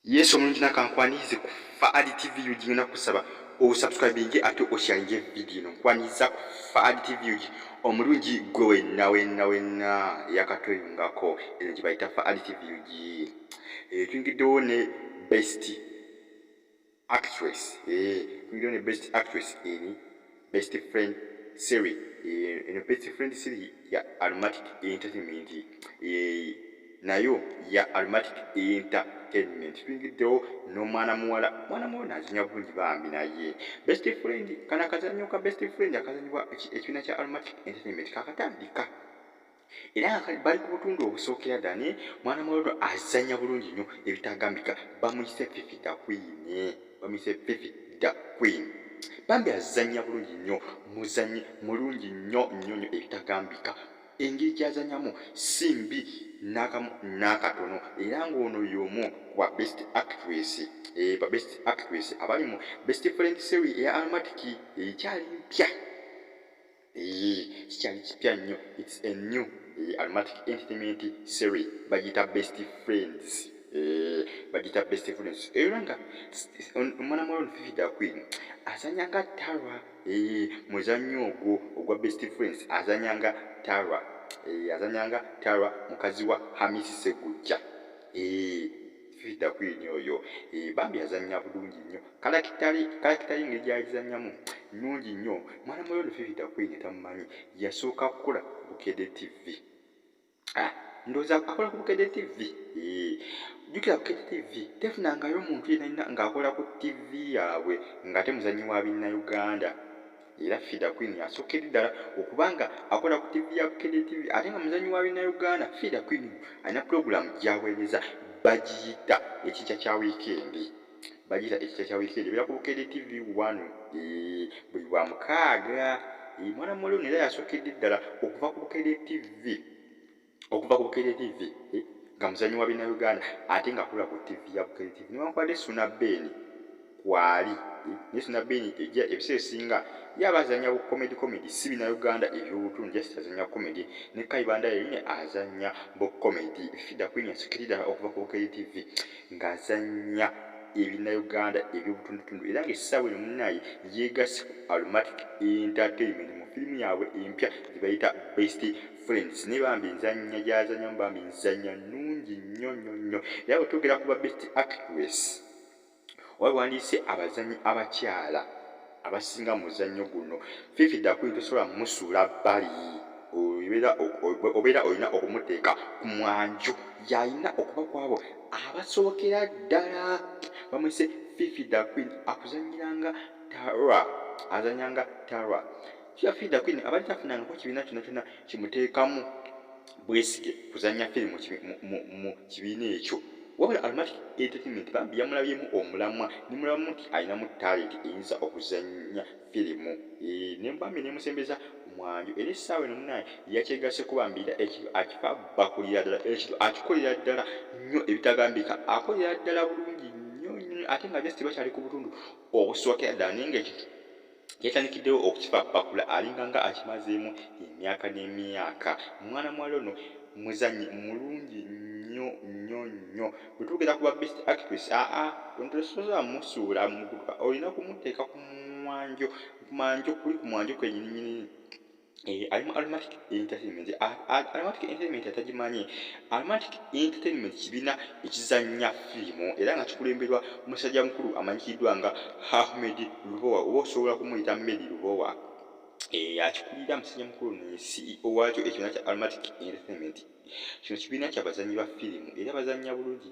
Yesu omulungi nakankwanize ku Faadi TV yugi ngenda kusaba osubscribinge ate osharinge video ino nkwaniza ku Faadi TV yugi omulungi gwe wenna yakatweyungako eno gye bayita Faadi TV yugi tuyingiddewo ne best actress eni best friend series eno best friend series ya Almatic Entertainment nayo ya Almatic Entertainment tuyingiddewo n'omwana muwala n'azannya bulungi bambi naye best friend kana akazannyo ka best friend akazannyibwa ekibiina kya Almatic Entertainment kakatandika era nga bali ku butundu obusookera ddala naye mwana muwala azannya bulungi nnyo ebitagambika bamuyise Fifi the Queen bambi azannya bulungi nnyo muzannyi mulungi nnyo ebitagambika engeri gy'azannyamu si mbi n'akatono era ng'ono y'omu wa best actress abali mu best friend series eya Almatic ekyali mpya kikyali kipya nnyo. It's a new Almatic Entertainment series bagiyita best friends era nga omwana muwala Fifi the Queen azannya nga Tara muzannyo ogwo ogwa best friends azannya nga Tara mukazi wa Hamisi Segujja Fifi the Queen oyo bambi azannya bulungi nnyo kalakitali engeri gy'agizannyamu nnungi nnyo. Mwana muwala Fifi the Queen tamumanyi yasooka kukola ku Bukedde TV ndowooza akola ku Bukedde TV jjukira Bukedde TV tefunangayo omuntu yenna ng'akola ku TV yaabwe ng'ate muzannyi wa Bannayuganda era Fifi the Queen yasookedde ddala okubanga akola ku TV ya Bukedde TV ate nga muzannyi wa Bannayuganda. Fifi the Queen alina pulogulaamu gy'aweereza bagiyita ekikya kya wiikendi ebeera ku Bukedde TV 1 buli lwa mukaaga. Mwana muwala era yasookedde ddala okuva ku Bukedde TV nga muzannyi wa Bannayuganda ate ng'akola ku TV ya Bukedde TV newankubadde Suna Ben kwali ne Suna Ben ejja ebiseera ebisinga yaba azannya bu comedy si Bannayuganda eby'obutundu just azannya comedy ne Kayibanda yerine azannya bu comedy. Fifi the Queen yasookedde ddala okuva ku Bukedde TV ng'azannya Ebinayuganda eby'obutundutundu era ng'essaawa eno munnaye yeegasse ku Almatic Entertainment mu firimu yaabwe empya gye bayita Best Friends ne bambi enzannya gy'azannyamu bambi nzannya nnungi nnyo era bwe twogera ku ba best actress wali wandiise abazannyi abakyala abasinga mu muzannyo guno. Fifi the Queen tosobola mmusuula bbali obeera olina okumuteeka ku mwanjo y'alina okuba ku abo abasookera ddala bamwise Fifi the Queen akuzannyiranga azannyanga Tara. Fifi the Queen abali tafunangako kibiina kyonna kimuteekamu bwesige kuzannya firimu mu kibiina ekyo wabula Almatic Entertainment bambi yamulabyemu omulamwa nemulabamu nti alinamu talenti eyinza okuzannya firimu nembambi nemusembeza mwanjo era essaawa eno munnaye yakyegasseko bambiira ekyo akifa bakulira ddala ekyo akikolera ddala nnyo ebitagambika akolera ddala bulungi nnyo ate nga just bakyali ku butundu obusookera ddala naye ng'ekyo yatandikiddewo okukifa bakula alinga nga akimazeemu emyaka n'emyaka. Mwana muwala ono muzannyi mulungi nnyo bwe tugenda kuba best actress tosobola musuula olina kumuteeka ku mwanjo kuli ku mwanjo kwennyini ali mu Almatic Entertainment. Almatic Entertainment atagimanyi Almatic Entertainment kibiina ekizannya firimu era nga kikulemberwa musajja mukulu amanyikiddwa nga Ahmed Lubowa oba osobola kumuyita Medi Lubowa akikulira musajja mukulu ne CEO waakyo ekibiina kya Almatic Entertainment. Kino kibiina ky'abazannyi ba firimu era bazannya bulungi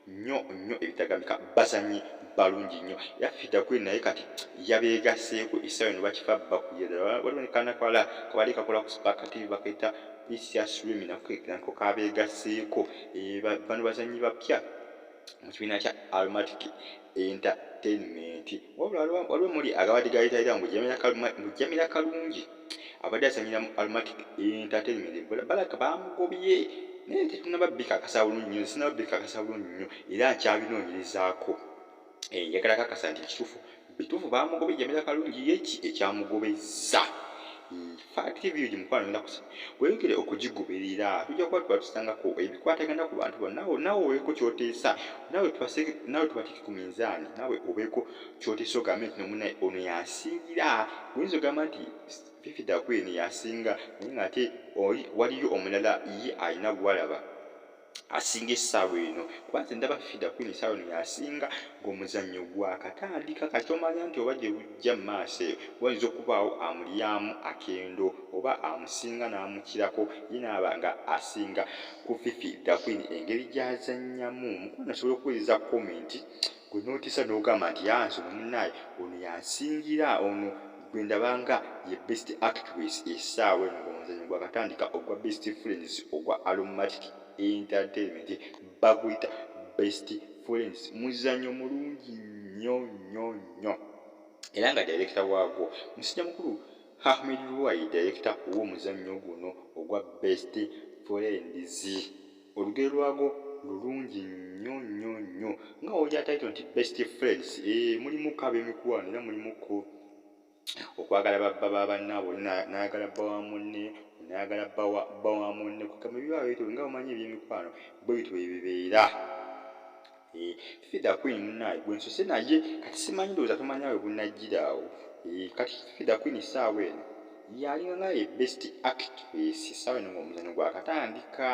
nnyo ebitagambika bazannyi balungi nnyo era Fifi the Queen naye kati yabeegasseeko essaawa eno bakifa bakulira ddala waliwo ne kanakwala kabadde kakola ku Spark TV bakayita Precious Remy nako kabeegasseeko bano bazannyi bapya mu kibiina kya Almatic Entertainment. Wabula waliwo muli agabadde gayitayira mu Jamila Kalungi abadde azannyira mu Almatic Entertainment balaka bamugobye naye tetunnaba bikakasa bulungi nnyo era nkyabinoonyerezaako njagala kakasa nti bituufu bamugobye Jamila Kalungi yeki ekyamugobezza Fact TV mukwano ngenda kusaba weyongere okugigoberera tujja kuba tubatusangako ebikwatagana ku bantu bonna nawe obeeko kyoteesa nawe tubateeke ku minzaani nawe obeeko kyoteesa ogambe nti nomunaye ono yansingira oyinza ogamba nti Fifi Daquin yasinga naye ng'ate waliyo omulala ye alina gwalaba asinga essaawa eno kuba nze ndaba Fifi Daquin essaawa eno yasinga ng'omuzannyo gwakatandika kati omanya nti oba gye bujja mu maaso wayinza okubaawo amulyamu akendo oba amusinga n'amukirako ye n'aba nga asinga ku Fifi Daquin engeri gy'azannyamu mukwano asobola okuweereza komenti gwe n'otiisa n'ogamba nti yanze ono munnaye ono yansingira ono gwe ndabanga ye best actress essaawa eno ng'omuzannyo gwakatandika ogwa Best Friends ogwa Aromatic Entertainment baguyita Best Friends muzannyo mulungi nnyo era nga director waagwo musajja mukulu Ahmed Ruwai director w'omuzannyo guno ogwa Best Friends olugero lwagwo lulungi nnyo nga wojja title nti Best Friends mulimu ab'emikwano era mulimuko okwagala baba bannaabo n'ayagala bba wa munne n'ayagala bba wa munne kugamba ebiba bityo nga omanyi eby'emikwano bwe bityo bwe bibeera. Fifi Daquin munnaye gwe nsose naye kati simanyi ndowooza tomanya we bunnajjira awo kati Fifi Daquin essaawa eno yalinga nga ye best actress essaawa eno ng'omuzannyo gwakatandika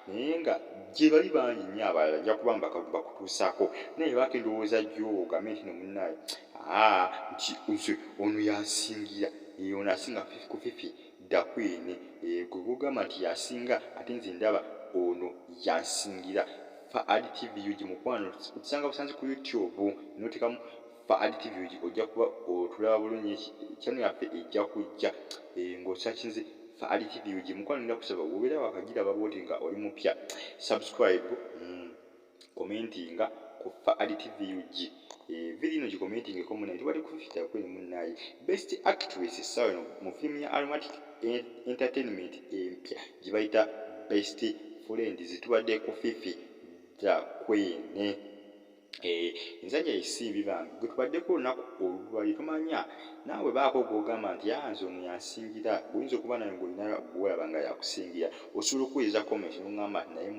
naye nga gye bali bangi nnyo abalala nja kuba bakutuusaako naye baako endowooza gyo ogambe nti no munnaye nti nze ono yansingira ono asinga ku Fifi Daquin gwe gugamba nti yasinga ate nze ndaba ono yansingira Faad TV yugi mukwano otusanga busanzi ku YouTube n'otekamu Faad TV yugi ojja kuba otulaba bulungi channel yaffe ejja kujja ng'osakinze Faad TV yugi mukwano ngenda kusaba obeera wakagiraba bwoti nga oli mupya subscribe commentinga ku Faad TV yugi video ino gikomentingeko munnaye tubadde ku Fifi Daquin munnaye best actress essaawa eno mu firimu ya Aromatic Entertainment empya gye bayita Best Friends tubadde ku Fifi Daquin enzanya esimbi bambi gwe tubaddeko olunaku olulwali tomanya naawe baako gw'ogamba nti yanze ono yansingira oyinza okuba naye ng'olina gwolaba nga yakusingira osobola okuweereza komenti n'oŋŋamba nti naye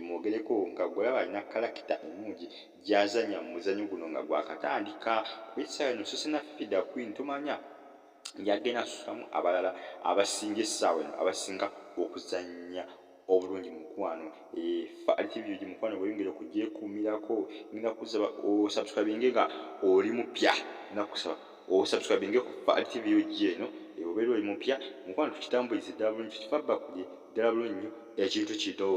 mwogereko nga gwolaba alina kalakita ennungi gy'azanya mu muzannyo guno nga gwakatandika kuba essaawa eno sose na Fifi Daquin tomanya yagenda asusamu abalala abasinga essaawa eno abasinga okuzannya obulungi mukwano Faad TV yugi mukwano weyongere okugyekuumirako ngenda kusaba osubscribinge nga oli mupya ngenda kusaba osubscribinge ku Faad TV yugi eno obeera oli mupya mukwano tukitambulize ddala bulungi tukifabakuli ddala bulungi nnyo ekintu kino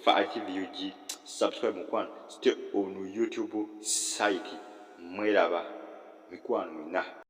Faad TV yugi subscribe mukwano stay on YouTube site mweraba mikwano mwenna.